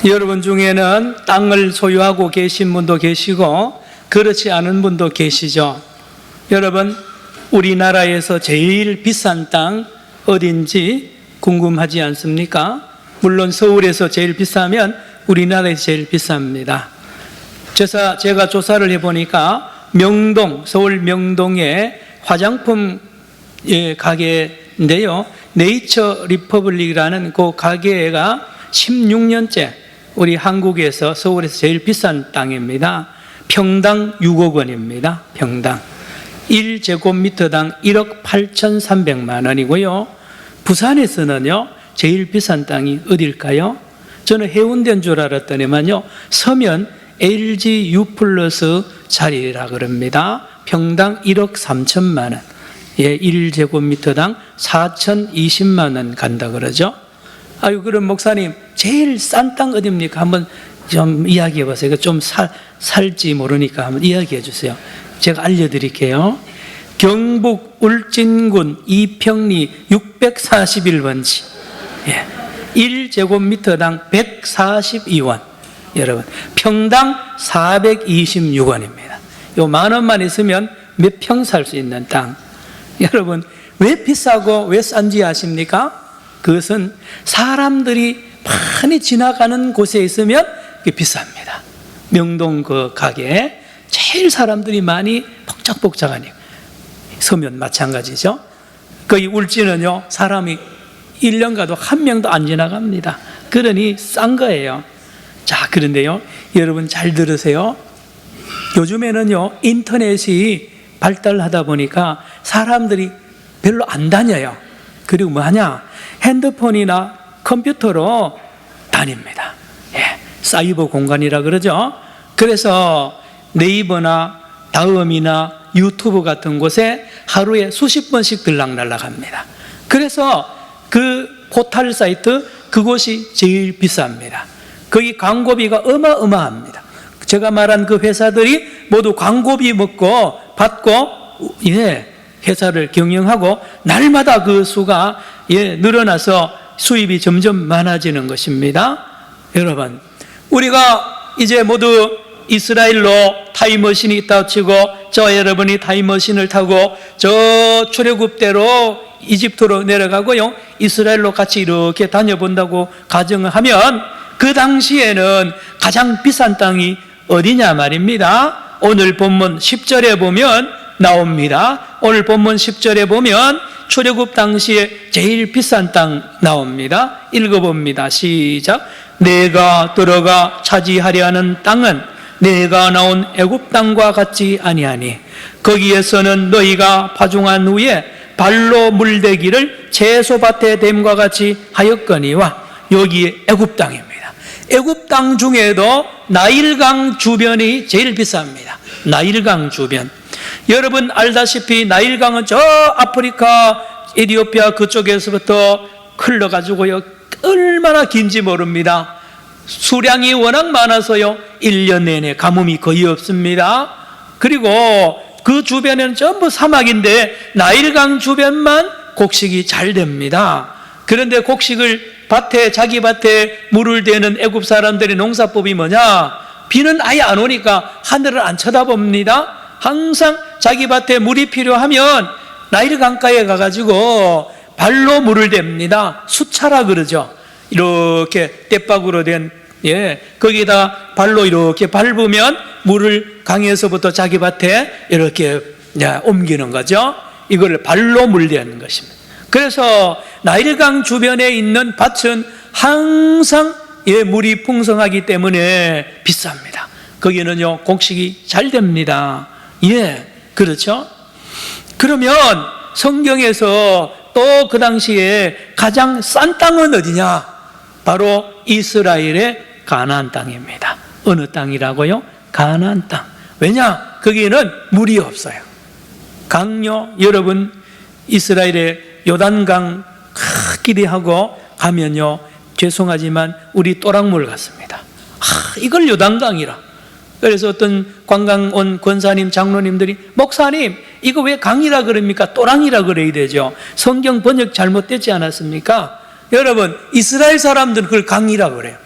여러분 중에는 땅을 소유하고 계신 분도 계시고 그렇지 않은 분도 계시죠. 여러분, 우리나라에서 제일 비싼 땅 어딘지 궁금하지 않습니까? 물론 서울에서 제일 비싸면 우리나라에서 제일 비쌉니다. 제가 조사를 해보니까 명동, 서울 명동의 화장품 가게인데요, 네이처 리퍼블릭이라는 그 가게가 16년째 우리 한국에서 서울에서 제일 비싼 땅입니다. 평당 6억 원입니다. 평당 1제곱미터당 1억 8,300만 원이고요. 부산에서는요 제일 비싼 땅이 어딜까요? 저는 해운대인 줄 알았더니만요, 서면 LG U 플러스 자리라 그럽니다. 평당 1억 3천만 원, 1제곱미터당 4,020만 원 간다 그러죠. 아유, 그럼 목사님, 제일 싼 땅 어디입니까? 한번 좀 이야기해 보세요. 좀 살지 모르니까 한번 이야기해 주세요. 제가 알려드릴게요. 경북 울진군 이평리 641번지, 1제곱미터당 142원, 여러분 평당 426원입니다. 요 만 원만 있으면 몇 평 살 수 있는 땅. 여러분, 왜 비싸고 왜 싼지 아십니까? 그것은 사람들이 많이 지나가는 곳에 있으면 그게 비쌉니다. 명동 그 가게에 제일 사람들이 많이 복작복작하니까. 서면 마찬가지죠. 거기 울진은요, 사람이 1년 가도 한 명도 안 지나갑니다. 그러니 싼 거예요. 자, 그런데요, 여러분 잘 들으세요. 요즘에는요 인터넷이 발달하다 보니까 사람들이 별로 안 다녀요. 그리고 뭐 하냐? 핸드폰이나 컴퓨터로 다닙니다. 사이버 공간이라 그러죠. 그래서 네이버나 다음이나 유튜브 같은 곳에 하루에 수십 번씩 들락날락합니다. 그래서 그 포털 사이트, 그곳이 제일 비쌉니다. 거기 광고비가 어마어마합니다. 제가 말한 그 회사들이 모두 광고비 먹고 받고 회사를 경영하고 날마다 그 수가 늘어나서 수입이 점점 많아지는 것입니다. 여러분, 우리가 이제 모두 이스라엘로 타임머신이 있다고 치고, 저 여러분이 타임머신을 타고 저 출애굽대로 이집트로 내려가고요, 이스라엘로 같이 이렇게 다녀본다고 가정을 하면, 그 당시에는 가장 비싼 땅이 어디냐 말입니다. 오늘 본문 10절에 보면 나옵니다. 오늘 본문 10절에 보면 출애굽 당시에 제일 비싼 땅 나옵니다. 읽어봅니다. 시작. 내가 들어가 차지하려 하는 땅은 내가 나온 애굽 땅과 같지 아니하니 거기에서는 너희가 파종한 후에 발로 물대기를 채소밭에 댐과 같이 하였거니와, 여기 애굽 땅입니다. 애굽 땅 중에도 나일강 주변이 제일 비쌉니다. 나일강 주변. 여러분 알다시피 나일강은 저 아프리카 에티오피아 그쪽에서부터 흘러가지고요, 얼마나 긴지 모릅니다. 수량이 워낙 많아서요 1년 내내 가뭄이 거의 없습니다. 그리고 그 주변에는 전부 사막인데 나일강 주변만 곡식이 잘 됩니다. 그런데 곡식을 자기 밭에 물을 대는 애굽 사람들의 농사법이 뭐냐? 비는 아예 안 오니까 하늘을 안 쳐다봅니다. 항상 자기 밭에 물이 필요하면 나일 강가에 가가지고 발로 물을 댑니다. 수차라 그러죠. 이렇게 떼박으로 된, 거기다 발로 이렇게 밟으면 물을 강에서부터 자기 밭에 이렇게 옮기는 거죠. 이걸 발로 물대는 것입니다. 그래서 나일강 주변에 있는 밭은 항상 물이 풍성하기 때문에 비쌉니다. 거기는요 곡식이 잘 됩니다. 그렇죠? 그러면 성경에서 또 그 당시에 가장 싼 땅은 어디냐? 바로 이스라엘의 가나안 땅입니다. 어느 땅이라고요? 가나안 땅. 왜냐? 거기에는 물이 없어요. 강요, 여러분 이스라엘의 요단강 기대하고 가면요, 죄송하지만 우리 또랑물 같습니다. 이걸 요단강이라. 그래서 어떤 관광 온 권사님, 장로님들이 목사님 이거 왜 강이라 그럽니까? 또랑이라 그래야 되죠. 성경 번역 잘못되지 않았습니까? 여러분 이스라엘 사람들은 그걸 강이라 그래요.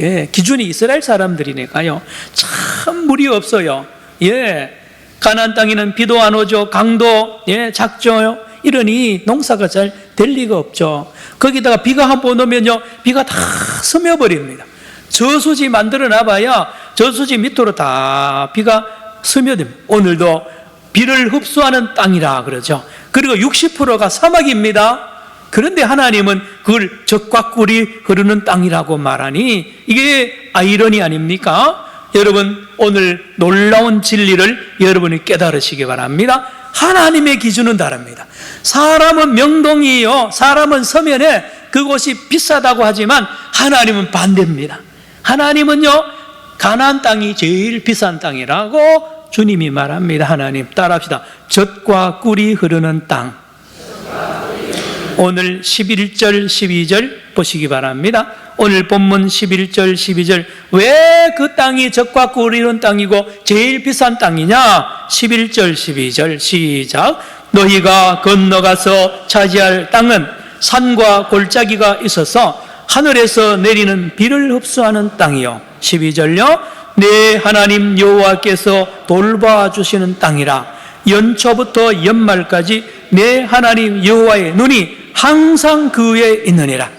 예, 기준이 이스라엘 사람들이니까요. 참 물이 없어요. 예, 가나안 땅에는 비도 안 오죠. 강도 작죠. 이러니 농사가 잘 될 리가 없죠. 거기다가 비가 한 번 오면요, 비가 다 스며버립니다. 저수지 만들어 놔봐야 저수지 밑으로 다 비가 스며듭니다. 오늘도 비를 흡수하는 땅이라 그러죠. 그리고 60%가 사막입니다. 그런데 하나님은 그걸 젖과 꿀이 흐르는 땅이라고 말하니 이게 아이러니 아닙니까? 여러분, 오늘 놀라운 진리를 여러분이 깨달으시기 바랍니다. 하나님의 기준은 다릅니다. 사람은 명동이요, 사람은 서면에 그곳이 비싸다고 하지만 하나님은 반대입니다. 하나님은요, 가나안 땅이 제일 비싼 땅이라고 주님이 말합니다. 하나님 따라합시다. 젖과 꿀이 흐르는 땅. 오늘 11절 12절 보시기 바랍니다. 오늘 본문 11절 12절, 왜 그 땅이 젖과 꿀이 흐르는 땅이고 제일 비싼 땅이냐? 11절 12절 시작. 너희가 건너가서 차지할 땅은 산과 골짜기가 있어서 하늘에서 내리는 비를 흡수하는 땅이요. 12절요. 내 하나님 여호와께서 돌봐주시는 땅이라. 연초부터 연말까지 내 하나님 여호와의 눈이 항상 그 위에 있느니라.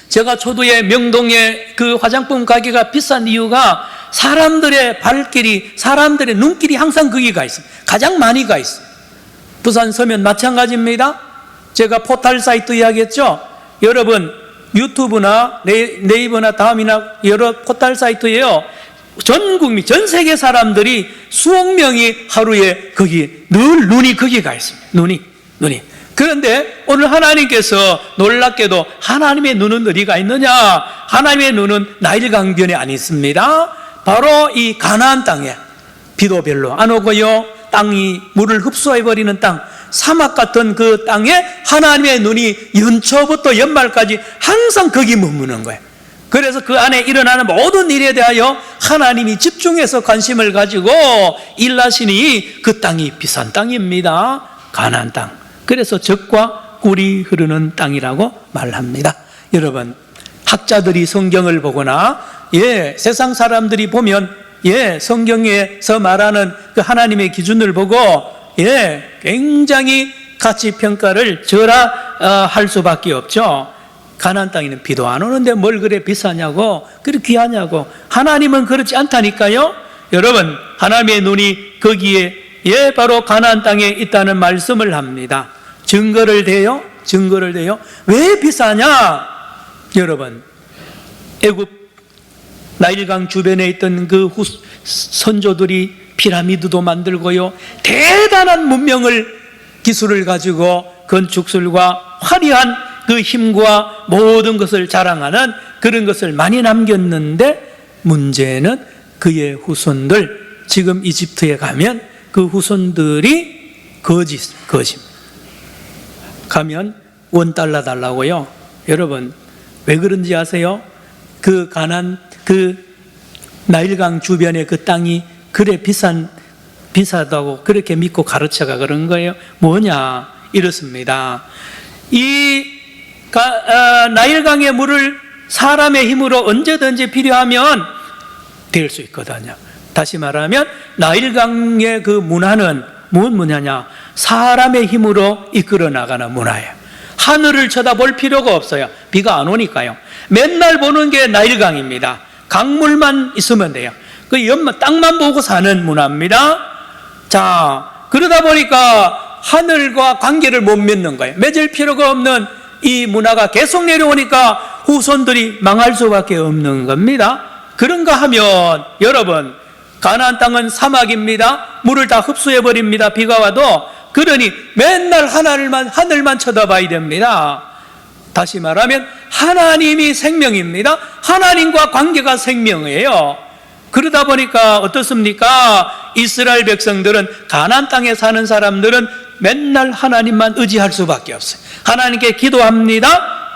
제가 초도에 명동에 그 화장품 가게가 비싼 이유가 사람들의 발길이, 사람들의 눈길이 항상 거기가 있습니다. 가장 많이 가 있어요. 부산 서면 마찬가지입니다. 제가 포털 사이트 이야기했죠. 여러분, 유튜브나 네이버나 다음이나 여러 포털 사이트에요, 전 국민, 전 세계 사람들이 수억 명이 하루에 거기 늘 눈이 거기 가 있습니다. 눈이. 그런데 오늘 하나님께서 놀랍게도 하나님의 눈은 어디가 있느냐? 하나님의 눈은 나일 강변에 안 있습니다. 바로 이 가나안 땅에 비도 별로 안 오고요, 땅이 물을 흡수해버리는 땅, 사막 같은 그 땅에 하나님의 눈이 연초부터 연말까지 항상 거기 머무는 거예요. 그래서 그 안에 일어나는 모든 일에 대하여 하나님이 집중해서 관심을 가지고 일하시니 그 땅이 비싼 땅입니다. 가나안 땅. 그래서 젖과 꿀이 흐르는 땅이라고 말합니다. 여러분, 학자들이 성경을 보거나 세상 사람들이 보면 성경에서 말하는 그 하나님의 기준을 보고 굉장히 가치 평가를 절하할 수밖에 없죠. 가나안 땅에는 비도 안 오는데 뭘 그래 비싸냐고, 그렇게 귀하냐고. 하나님은 그렇지 않다니까요. 여러분, 하나님의 눈이 거기에 바로 가나안 땅에 있다는 말씀을 합니다. 증거를 대요. 왜 비싸냐? 여러분, 애굽 나일강 주변에 있던 그 선조들이 피라미드도 만들고요, 대단한 문명을, 기술을 가지고 건축술과 화려한 그 힘과 모든 것을 자랑하는 그런 것을 많이 남겼는데, 문제는 그의 후손들, 지금 이집트에 가면 그 후손들이 거짓입니다. 가면 $1 달라고요. 여러분, 왜 그런지 아세요? 그 가나안, 그 나일강 주변의 그 땅이 그래 비싸다고 그렇게 믿고 가르쳐가 그런 거예요. 뭐냐? 이렇습니다. 이 나일강의 물을 사람의 힘으로 언제든지 필요하면 될 수 있거든요. 다시 말하면 나일강의 그 문화는 무슨 문화냐? 사람의 힘으로 이끌어 나가는 문화예요. 하늘을 쳐다볼 필요가 없어요. 비가 안 오니까요. 맨날 보는 게 나일강입니다. 강물만 있으면 돼요. 그 땅만 보고 사는 문화입니다. 자, 그러다 보니까 하늘과 관계를 못 맺는 거예요. 맺을 필요가 없는 이 문화가 계속 내려오니까 후손들이 망할 수밖에 없는 겁니다. 그런가 하면 여러분, 가나안 땅은 사막입니다. 물을 다 흡수해버립니다. 비가 와도. 그러니 맨날 하늘만 쳐다봐야 됩니다. 다시 말하면 하나님이 생명입니다. 하나님과 관계가 생명이에요. 그러다 보니까 어떻습니까? 이스라엘 백성들은, 가나안 땅에 사는 사람들은 맨날 하나님만 의지할 수밖에 없어요. 하나님께 기도합니다.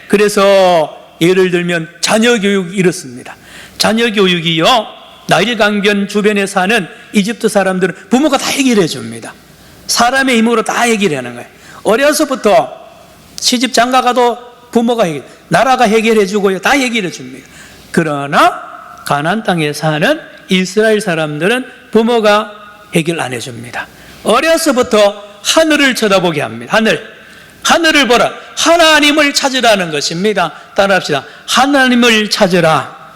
그래서 예를 들면 자녀 교육 이렇습니다. 자녀 교육이요, 나일 강변 주변에 사는 이집트 사람들은 부모가 다 해결해 줍니다. 사람의 힘으로 다 해결하는 거예요. 어려서부터 시집 장가 가도 부모가 나라가 해결해 주고요. 다 해결해 줍니다. 그러나 가나안 땅에 사는 이스라엘 사람들은 부모가 해결 안 해줍니다. 어려서부터 하늘을 쳐다보게 합니다. 하늘을 보라. 하나님을 찾으라는 것입니다. 따라합시다. 하나님을 찾으라.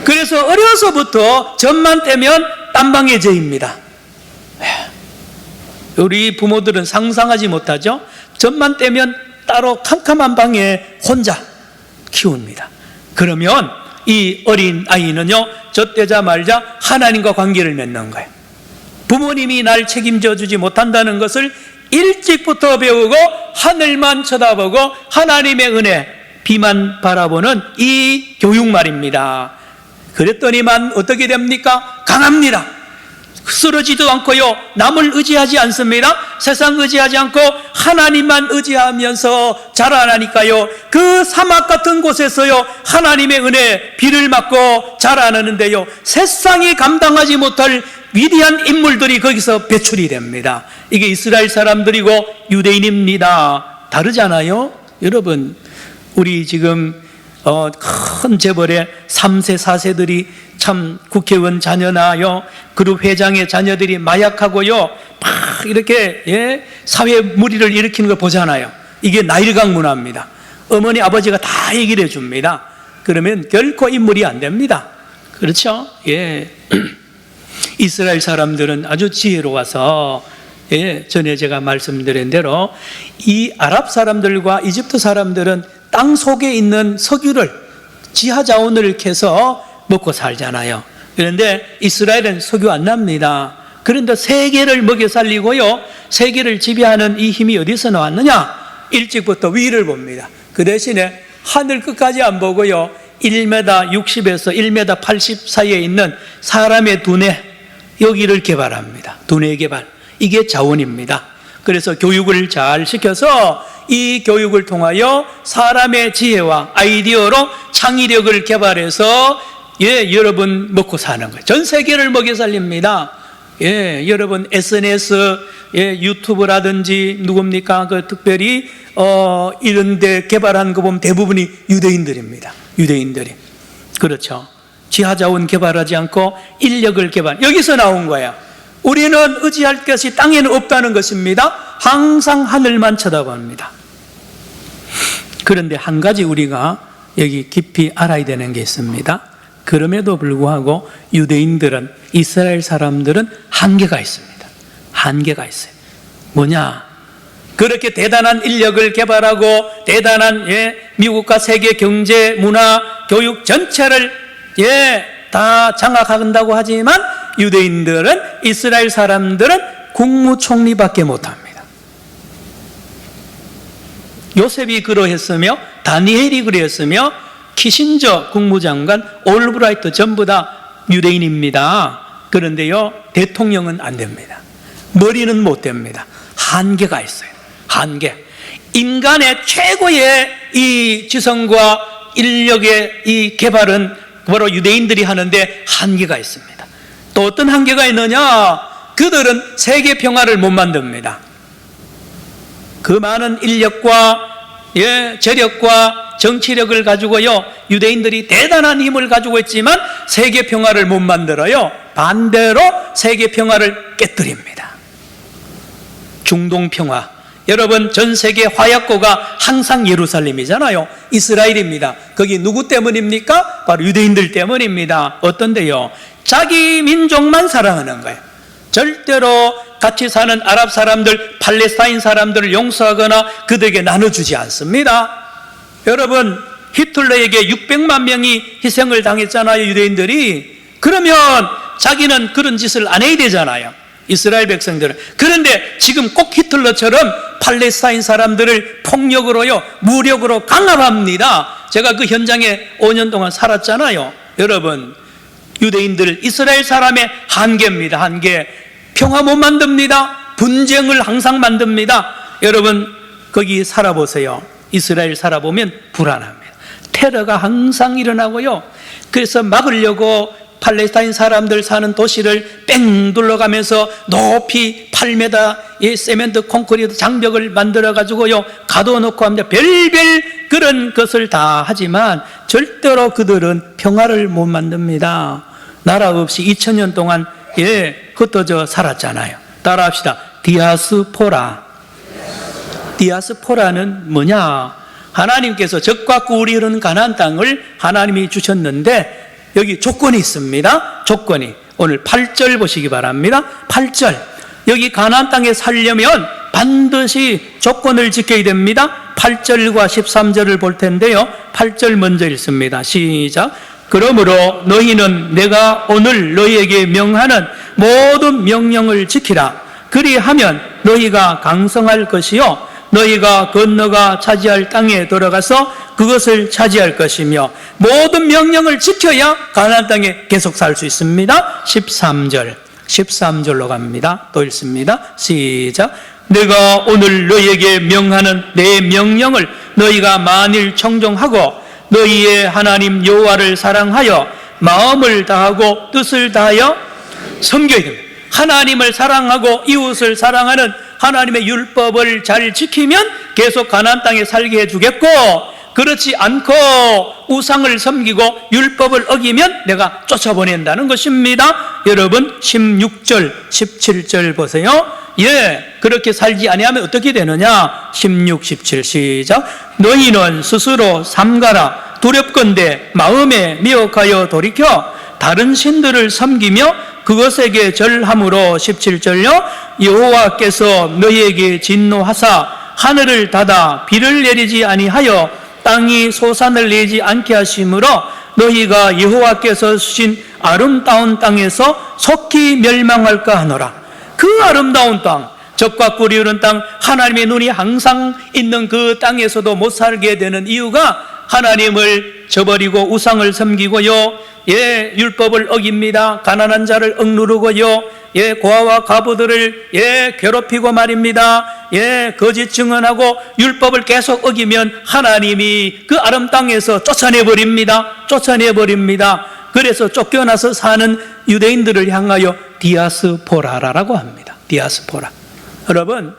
그래서 어려서부터 젖만 떼면 딴방의 죄입니다. 우리 부모들은 상상하지 못하죠. 젖만 떼면 따로 캄캄한 방에 혼자 키웁니다. 그러면 이 어린 아이는요, 젖대자마자 하나님과 관계를 맺는 거예요. 부모님이 날 책임져 주지 못한다는 것을 일찍부터 배우고 하늘만 쳐다보고 하나님의 은혜, 비만 바라보는 이 교육 말입니다. 그랬더니만 어떻게 됩니까? 강합니다. 쓰러지도 않고요, 남을 의지하지 않습니다. 세상 의지하지 않고 하나님만 의지하면서 자라나니까요, 그 사막 같은 곳에서요, 하나님의 은혜, 비를 맞고 자라나는데요, 세상이 감당하지 못할 위대한 인물들이 거기서 배출이 됩니다. 이게 이스라엘 사람들이고 유대인입니다. 다르잖아요. 여러분, 우리 지금 큰 재벌의 3세 4세들이 참 국회의원 자녀나요, 그룹 회장의 자녀들이 마약하고요, 막 이렇게 사회 무리를 일으키는 걸 보잖아요. 이게 나일강 문화입니다. 어머니 아버지가 다 얘기를 해줍니다. 그러면 결코 인물이 안 됩니다. 그렇죠? 이스라엘 사람들은 아주 지혜로워서, 전에 제가 말씀드린 대로 이 아랍 사람들과 이집트 사람들은 땅 속에 있는 석유를, 지하 자원을 캐서 먹고 살잖아요. 그런데 이스라엘은 석유 안 납니다. 그런데 세계를 먹여 살리고요, 세계를 지배하는 이 힘이 어디서 나왔느냐? 일찍부터 위를 봅니다. 그 대신에 하늘 끝까지 안 보고요, 1m 60에서 1m 80 사이에 있는 사람의 두뇌, 여기를 개발합니다. 두뇌 개발. 이게 자원입니다. 그래서 교육을 잘 시켜서 이 교육을 통하여 사람의 지혜와 아이디어로 창의력을 개발해서 여러분 먹고 사는 거예요. 전 세계를 먹여 살립니다. 여러분 SNS, 유튜브라든지 누굽니까? 그 특별히 이런 데 개발한 거 보면 대부분이 유대인들입니다. 유대인들이. 그렇죠. 지하자원 개발하지 않고 인력을 개발. 여기서 나온 거예요. 우리는 의지할 것이 땅에는 없다는 것입니다. 항상 하늘만 쳐다봅니다. 그런데 한 가지 우리가 여기 깊이 알아야 되는 게 있습니다. 그럼에도 불구하고 유대인들은, 이스라엘 사람들은 한계가 있습니다. 한계가 있어요. 뭐냐? 그렇게 대단한 인력을 개발하고 대단한 미국과 세계 경제, 문화, 교육 전체를 다 장악한다고 하지만 유대인들은, 이스라엘 사람들은 국무총리밖에 못합니다. 요셉이 그러했으며 다니엘이 그러했으며 키신저 국무장관, 올브라이트 전부 다 유대인입니다. 그런데요, 대통령은 안 됩니다. 머리는 못 됩니다. 한계가 있어요. 한계. 인간의 최고의 이 지성과 인력의 이 개발은 바로 유대인들이 하는데 한계가 있습니다. 또 어떤 한계가 있느냐? 그들은 세계 평화를 못 만듭니다. 그 많은 인력과 재력과 정치력을 가지고요, 유대인들이 대단한 힘을 가지고 있지만 세계 평화를 못 만들어요. 반대로 세계 평화를 깨뜨립니다. 중동 평화. 여러분, 전 세계 화약고가 항상 예루살렘이잖아요. 이스라엘입니다. 거기 누구 때문입니까? 바로 유대인들 때문입니다. 어떤데요? 자기 민족만 사랑하는 거예요. 절대로 같이 사는 아랍 사람들, 팔레스타인 사람들을 용서하거나 그들에게 나눠주지 않습니다. 여러분, 히틀러에게 600만 명이 희생을 당했잖아요, 유대인들이. 그러면 자기는 그런 짓을 안 해야 되잖아요, 이스라엘 백성들은. 그런데 지금 꼭 히틀러처럼 팔레스타인 사람들을 폭력으로요, 무력으로 강압합니다. 제가 그 현장에 5년 동안 살았잖아요. 여러분, 유대인들, 이스라엘 사람의 한계입니다. 한계. 평화 못 만듭니다. 분쟁을 항상 만듭니다. 여러분, 거기 살아보세요. 이스라엘 살아보면 불안합니다. 테러가 항상 일어나고요, 그래서 막으려고 팔레스타인 사람들 사는 도시를 뺑 둘러가면서 높이 8m 의 세멘트 콘크리트 장벽을 만들어 가지고요 가둬놓고 합니다. 별별 그런 것을 다 하지만 절대로 그들은 평화를 못 만듭니다. 나라 없이 2000년 동안 흩어져 살았잖아요. 따라합시다. 디아스포라. 디아스포라는 뭐냐? 하나님께서 적과 꿀이 흐르는 가나안 땅을 하나님이 주셨는데 여기 조건이 있습니다. 조건이. 오늘 8절 보시기 바랍니다. 8절. 여기 가나안 땅에 살려면 반드시 조건을 지켜야 됩니다. 8절과 13절을 볼 텐데요. 8절 먼저 읽습니다. 시작. 그러므로 너희는 내가 오늘 너희에게 명하는 모든 명령을 지키라. 그리하면 너희가 강성할 것이요 너희가 건너가 차지할 땅에 들어가서 그것을 차지할 것이며 모든 명령을 지켜야 가나안 땅에 계속 살 수 있습니다. 13절로 갑니다. 또 읽습니다. 시작. 내가 오늘 너희에게 명하는 내 명령을 너희가 만일 청종하고 너희의 하나님 여호와를 사랑하여 마음을 다하고 뜻을 다하여 섬겨야 됩니다. 하나님을 사랑하고 이웃을 사랑하는 하나님의 율법을 잘 지키면 계속 가나안 땅에 살게 해주겠고, 그렇지 않고 우상을 섬기고 율법을 어기면 내가 쫓아보낸다는 것입니다. 여러분 16절 17절 보세요. 그렇게 살지 아니하면 어떻게 되느냐? 16, 17 시작. 너희는 스스로 삼가라. 두렵건대 마음에 미혹하여 돌이켜 다른 신들을 섬기며 그것에게 절함으로 17절요. 여호와께서 너희에게 진노하사 하늘을 닫아 비를 내리지 아니하여 땅이 소산을 내지 않게 하심으로 너희가 여호와께서 주신 아름다운 땅에서 속히 멸망할까 하노라. 그 아름다운 땅, 적과 꿀이 흐르는 땅, 하나님의 눈이 항상 있는 그 땅에서도 못 살게 되는 이유가 하나님을 저버리고 우상을 섬기고요, 율법을 어깁니다. 가난한 자를 억누르고요, 고아와 과부들을 괴롭히고 말입니다. 거짓 증언하고 율법을 계속 어기면 하나님이 그 아름 땅에서 쫓아내버립니다. 그래서 쫓겨나서 사는 유대인들을 향하여 디아스포라라고 합니다. 디아스포라. 여러분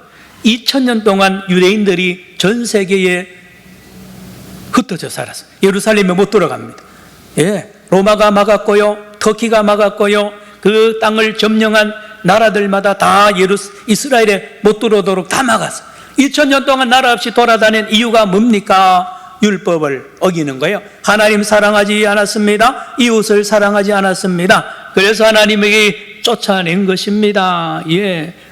2000년 동안 유대인들이 전 세계에 흩어져 살았어요. 예루살렘에 못 들어갑니다. 로마가 막았고요, 터키가 막았고요, 그 땅을 점령한 나라들마다 다 이스라엘에 못 들어오도록 다 막았어요. 2000년 동안 나라 없이 돌아다닌 이유가 뭡니까? 율법을 어기는 거예요. 하나님 사랑하지 않았습니다. 이웃을 사랑하지 않았습니다. 그래서 하나님에게 쫓아낸 것입니다.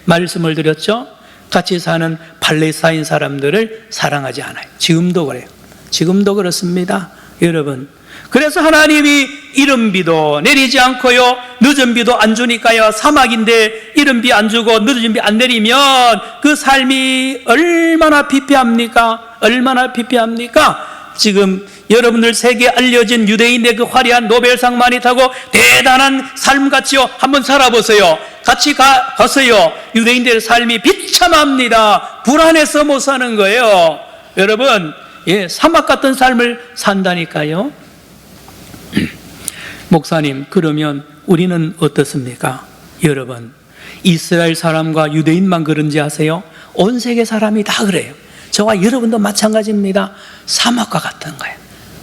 말씀을 드렸죠. 같이 사는 팔레스타인 사람들을 사랑하지 않아요. 지금도 그래요. 지금도 그렇습니다. 여러분, 그래서 하나님이 이른 비도 내리지 않고요, 늦은 비도 안 주니까요, 사막인데 이른 비 안 주고 늦은 비 안 내리면 그 삶이 얼마나 피폐합니까? 얼마나 피폐합니까? 지금 여러분들 세계에 알려진 유대인의 그 화려한 노벨상 많이 타고 대단한 삶같이요, 한번 살아보세요. 같이 가세요. 유대인들의 삶이 비참합니다. 불안해서 못 사는 거예요. 여러분, 사막 같은 삶을 산다니까요. 목사님, 그러면 우리는 어떻습니까? 여러분, 이스라엘 사람과 유대인만 그런지 아세요? 온 세계 사람이 다 그래요. 저와 여러분도 마찬가지입니다. 사막과 같은 거예요.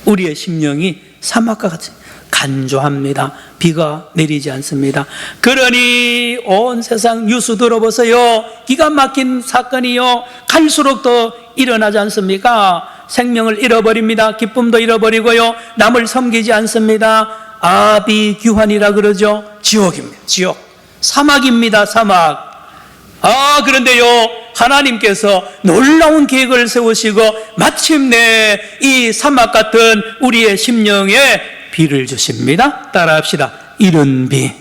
우리의 심령이 사막과 같이 간조합니다. 비가 내리지 않습니다. 그러니 온 세상 뉴스 들어보세요. 기가 막힌 사건이요, 갈수록 더 일어나지 않습니까? 생명을 잃어버립니다. 기쁨도 잃어버리고요, 남을 섬기지 않습니다. 아비규환이라 그러죠. 지옥입니다. 지옥. 사막입니다. 사막. 그런데요, 하나님께서 놀라운 계획을 세우시고 마침내 이 사막 같은 우리의 심령에 비를 주십니다. 따라합시다. 이른 비.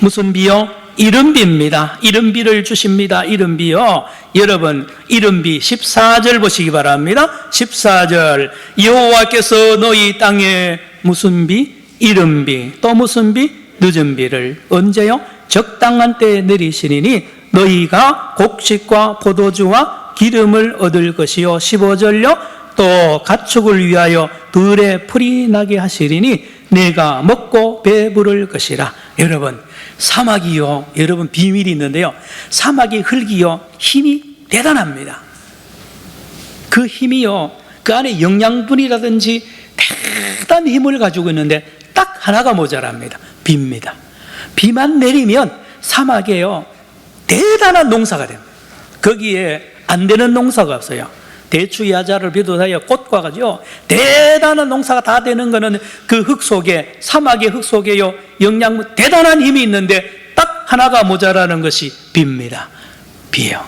무슨 비요? 이른 비입니다. 이른 비를 주십니다. 이른 비요. 여러분, 이른 비 14절 보시기 바랍니다. 14절. 여호와께서 너희 땅에 무슨 비? 이른 비. 또 무슨 비? 늦은 비를 언제요? 적당한 때에 내리시리니 너희가 곡식과 포도주와 기름을 얻을 것이요. 15절요. 또 가축을 위하여 들에 풀이 나게 하시리니 내가 먹고 배부를 것이라. 여러분, 사막이요, 여러분 비밀이 있는데요, 사막의 흙이요 힘이 대단합니다. 그 힘이요, 그 안에 영양분이라든지 대단한 힘을 가지고 있는데 딱 하나가 모자랍니다. 비입니다. 비만 내리면 사막에요 대단한 농사가 됩니다. 거기에 안 되는 농사가 없어요. 대추, 야자를 비롯하여 꽃과 가지고 대단한 농사가 다 되는 것은 그 흙 속에, 사막의 흙 속에요 영양분 대단한 힘이 있는데 딱 하나가 모자라는 것이 비입니다. 비요.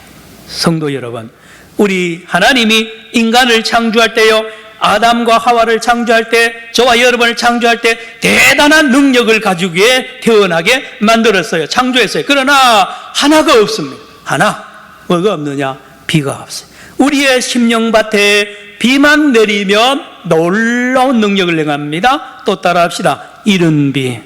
성도 여러분, 우리 하나님이 인간을 창조할 때요, 아담과 하와를 창조할 때, 저와 여러분을 창조할 때 대단한 능력을 가지고 태어나게 만들었어요. 창조했어요. 그러나 하나가 없습니다. 하나, 뭐가 없느냐? 비가 없어요. 우리의 심령밭에 비만 내리면 놀라운 능력을 행합니다. 또 따라합시다. 이른 비.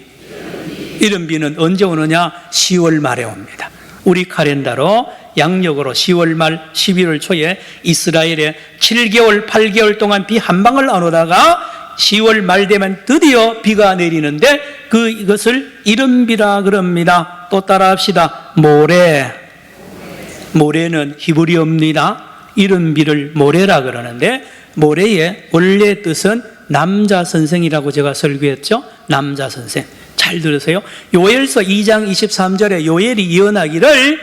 이른 비는 언제 오느냐? 10월 말에 옵니다. 우리 카렌다로 양력으로 10월 말 11월 초에 이스라엘에 7개월 8개월 동안 비 한 방울 안 오다가 10월 말 되면 드디어 비가 내리는데 이것을 이른 비라 그럽니다. 또 따라합시다. 모래. 모래는 히브리어입니다. 이른 비를 모래라 그러는데, 모래의 원래 뜻은 남자 선생이라고 제가 설교했죠. 남자 선생. 잘 들으세요. 요엘서 2장 23절에 요엘이 예언하기를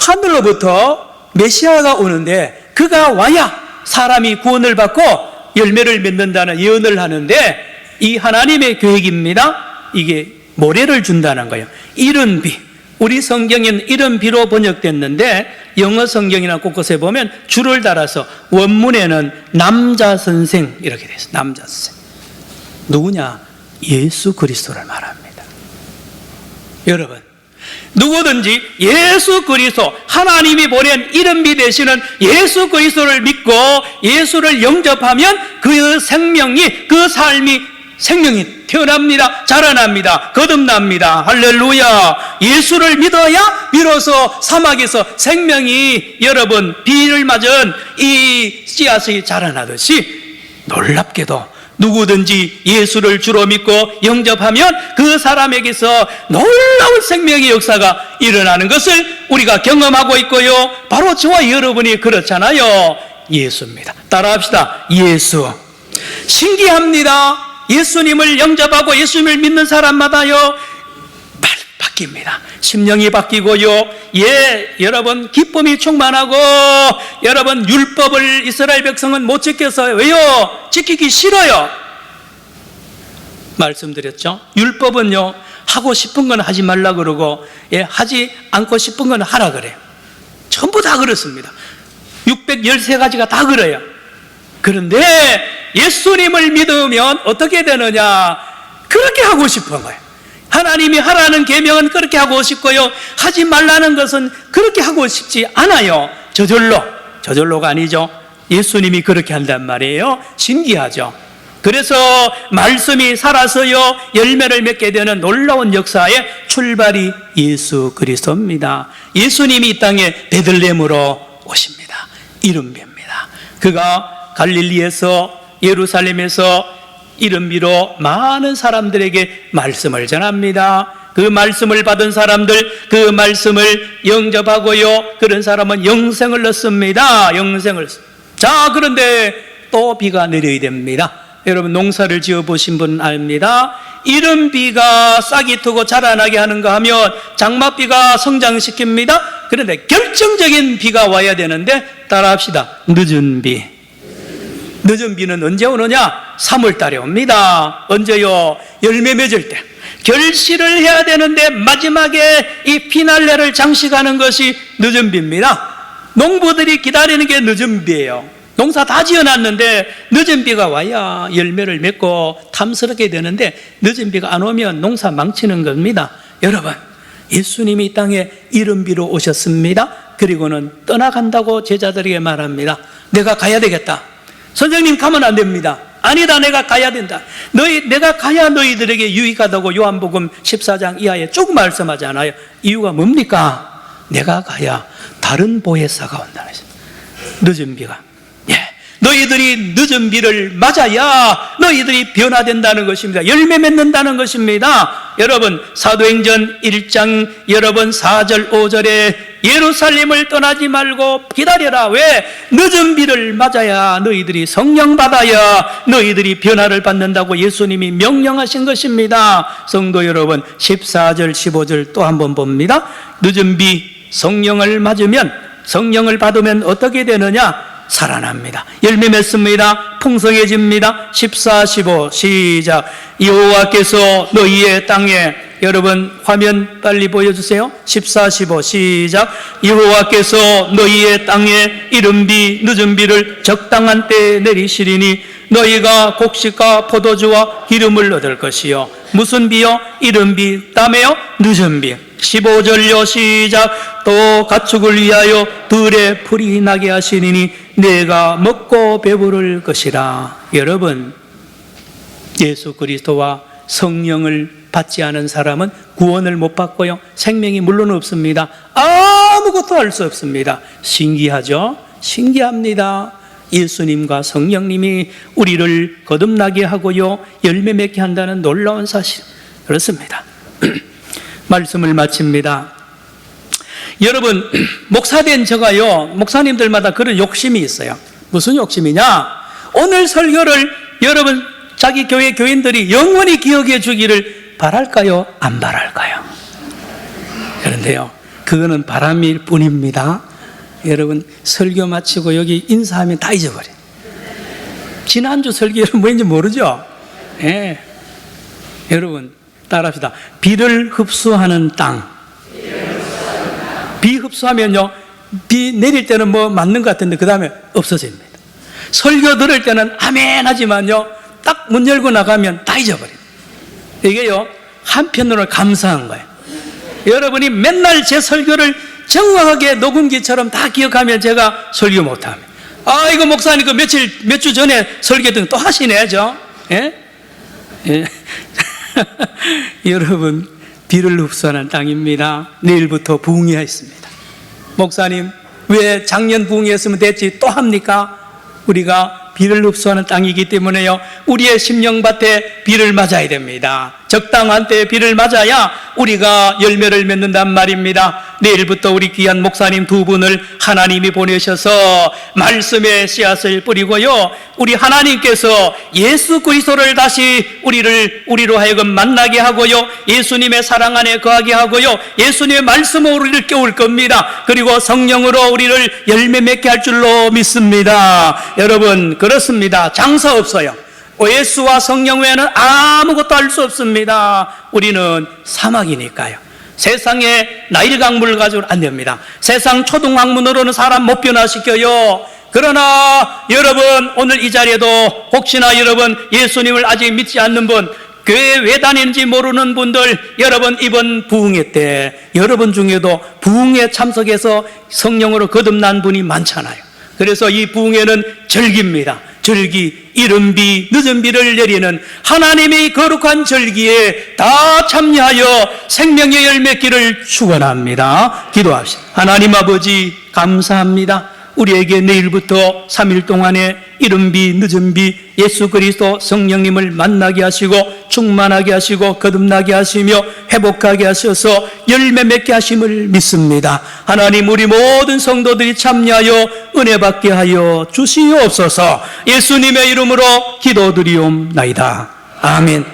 하늘로부터 메시아가 오는데 그가 와야 사람이 구원을 받고 열매를 맺는다는 예언을 하는데, 이 하나님의 계획입니다. 이게 모래를 준다는 거예요. 이른 비. 우리 성경에는 이른 비로 번역됐는데 영어 성경이나 곳곳에 보면 줄을 달아서 원문에는 남자 선생 이렇게 되어 있어요. 남자 선생. 누구냐? 예수 그리스도를 말합니다. 여러분, 누구든지 예수 그리스도, 하나님이 보낸 이른 비 되시는 예수 그리스도를 믿고 예수를 영접하면 그 생명이, 그 삶이 생명이 태어납니다. 자라납니다. 거듭납니다. 할렐루야. 예수를 믿어야 비로소 사막에서 생명이, 여러분, 비를 맞은 이 씨앗이 자라나듯이 놀랍게도 누구든지 예수를 주로 믿고 영접하면 그 사람에게서 놀라운 생명의 역사가 일어나는 것을 우리가 경험하고 있고요. 바로 저와 여러분이 그렇잖아요. 예수입니다. 따라합시다. 예수. 신기합니다. 예수님을 영접하고 예수님을 믿는 사람마다요 바뀝니다. 심령이 바뀌고요. 여러분, 기쁨이 충만하고, 여러분, 율법을 이스라엘 백성은 못 지켰어요. 왜요? 지키기 싫어요. 말씀드렸죠. 율법은요 하고 싶은 건 하지 말라 그러고, 하지 않고 싶은 건 하라 그래요. 전부 다 그렇습니다. 613가지가 다 그래요. 그런데 예수님을 믿으면 어떻게 되느냐? 그렇게 하고 싶은 거예요. 하나님이 하라는 계명은 그렇게 하고 싶고요, 하지 말라는 것은 그렇게 하고 싶지 않아요. 저절로가 아니죠. 예수님이 그렇게 한단 말이에요. 신기하죠. 그래서 말씀이 살아서요 열매를 맺게 되는 놀라운 역사의 출발이 예수 그리스도입니다. 예수님이 이 땅에 베들레헴으로 오십니다. 이른비입니다. 그가 갈릴리에서, 예루살렘에서 이른비로 많은 사람들에게 말씀을 전합니다. 그 말씀을 받은 사람들, 그 말씀을 영접하고요, 그런 사람은 영생을 얻습니다. 영생을. 자, 그런데 또 비가 내려야 됩니다. 여러분, 농사를 지어보신 분 압니다. 이른 비가 싹이 트고 자라나게 하는가 하면 장맛비가 성장시킵니다. 그런데 결정적인 비가 와야 되는데, 따라합시다. 늦은 비. 늦은 비는 언제 오느냐? 3월 달에 옵니다. 언제요? 열매 맺을 때. 결실을 해야 되는데 마지막에 이 피날레를 장식하는 것이 늦은 비입니다. 농부들이 기다리는 게 늦은 비예요. 농사 다 지어놨는데 늦은 비가 와야 열매를 맺고 탐스럽게 되는데, 늦은 비가 안 오면 농사 망치는 겁니다. 여러분, 예수님이 이 땅에 이른 비로 오셨습니다. 그리고는 떠나간다고 제자들에게 말합니다. 내가 가야 되겠다. 선생님, 가면 안 됩니다. 아니다, 내가 가야 된다. 내가 가야 너희들에게 유익하다고 요한복음 14장 이하에 쭉 말씀하잖아요. 이유가 뭡니까? 내가 가야 다른 보혜사가 온다는 것입니다. 늦은 비가. 너희들이 늦은 비를 맞아야 너희들이 변화된다는 것입니다. 열매 맺는다는 것입니다. 여러분, 사도행전 1장 여러분 4절 5절에 예루살렘을 떠나지 말고 기다려라. 왜? 늦은 비를 맞아야 너희들이 성령 받아야 너희들이 변화를 받는다고 예수님이 명령하신 것입니다. 성도 여러분, 14절 15절 또 한번 봅니다. 늦은 비 성령을 맞으면, 성령을 받으면 어떻게 되느냐? 살아납니다. 열매 맺습니다. 풍성해집니다. 14, 15 시작. 여호와께서 너희의 땅에, 여러분 화면 빨리 보여주세요. 14, 15 시작. 여호와께서 너희의 땅에 이른 비 늦은 비를 적당한 때에 내리시리니 너희가 곡식과 포도주와 기름을 얻을 것이요. 무슨 비요? 이른 비, 다음에요 늦은 비. 15절요 시작. 또 가축을 위하여 들에 풀이 나게 하시리니 내가 먹고 배부를 것이라. 여러분, 예수 그리스도와 성령을 받지 않은 사람은 구원을 못 받고요, 생명이 물론 없습니다. 아무것도 할 수 없습니다. 신기하죠? 신기합니다. 예수님과 성령님이 우리를 거듭나게 하고요, 열매 맺게 한다는 놀라운 사실, 그렇습니다. 말씀을 마칩니다. 여러분, 목사된 저가요, 목사님들마다 그런 욕심이 있어요. 무슨 욕심이냐? 오늘 설교를 여러분 자기 교회 교인들이 영원히 기억해 주기를 바랄까요? 안 바랄까요? 그런데요, 그거는 바람일 뿐입니다. 여러분, 설교 마치고 여기 인사하면 다 잊어버려요. 지난주 설교는 뭐인지 모르죠? 예. 여러분, 따라합시다. 비를 흡수하는 땅. 비 흡수하면요, 비 내릴 때는 뭐 맞는 것 같은데 그 다음에 없어집니다. 설교 들을 때는 아멘 하지만요, 딱 문 열고 나가면 다 잊어버려요. 이게요, 한편으로 감사한 거예요. 여러분이 맨날 제 설교를 정확하게 녹음기처럼 다 기억하면 제가 설교 못합니다. 아, 이거 목사님 그 몇 주 전에 설교했던 또 하시네, 저. 예? 예. 여러분, 비를 흡수하는 땅입니다. 내일부터 부흥회가 있습니다. 목사님, 왜 작년 부흥회했으면 됐지 또 합니까? 우리가 비를 흡수하는 땅이기 때문에요, 우리의 심령밭에 비를 맞아야 됩니다. 적당한 때에 비를 맞아야 우리가 열매를 맺는단 말입니다. 내일부터 우리 귀한 목사님 두 분을 하나님이 보내셔서 말씀의 씨앗을 뿌리고요, 우리 하나님께서 예수 그리스도를 다시 우리로 하여금 만나게 하고요, 예수님의 사랑 안에 거하게 하고요, 예수님의 말씀으로 우리를 깨울 겁니다. 그리고 성령으로 우리를 열매 맺게 할 줄로 믿습니다. 여러분, 그렇습니다. 장사 없어요. 예수와 성령 외에는 아무것도 할 수 없습니다. 우리는 사막이니까요. 세상에 나일 강물을 가지고는 안 됩니다. 세상 초등학문으로는 사람 못 변화시켜요. 그러나 여러분, 오늘 이 자리에도 혹시나 여러분 예수님을 아직 믿지 않는 분, 교회에 왜 다니는지 모르는 분들, 여러분 이번 부흥회 때 여러분 중에도 부흥회 참석해서 성령으로 거듭난 분이 많잖아요. 그래서 이 부흥회는 절기입니다. 절기, 이른 비, 늦은 비를 내리는 하나님의 거룩한 절기에 다 참여하여 생명의 열매기를 축원합니다. 기도합시다. 하나님 아버지, 감사합니다. 우리에게 내일부터 3일 동안에 이른 비, 늦은 비, 예수 그리스도 성령님을 만나게 하시고 충만하게 하시고 거듭나게 하시며 회복하게 하셔서 열매 맺게 하심을 믿습니다. 하나님, 우리 모든 성도들이 참여하여 은혜 받게 하여 주시옵소서. 예수님의 이름으로 기도드리옵나이다. 아멘.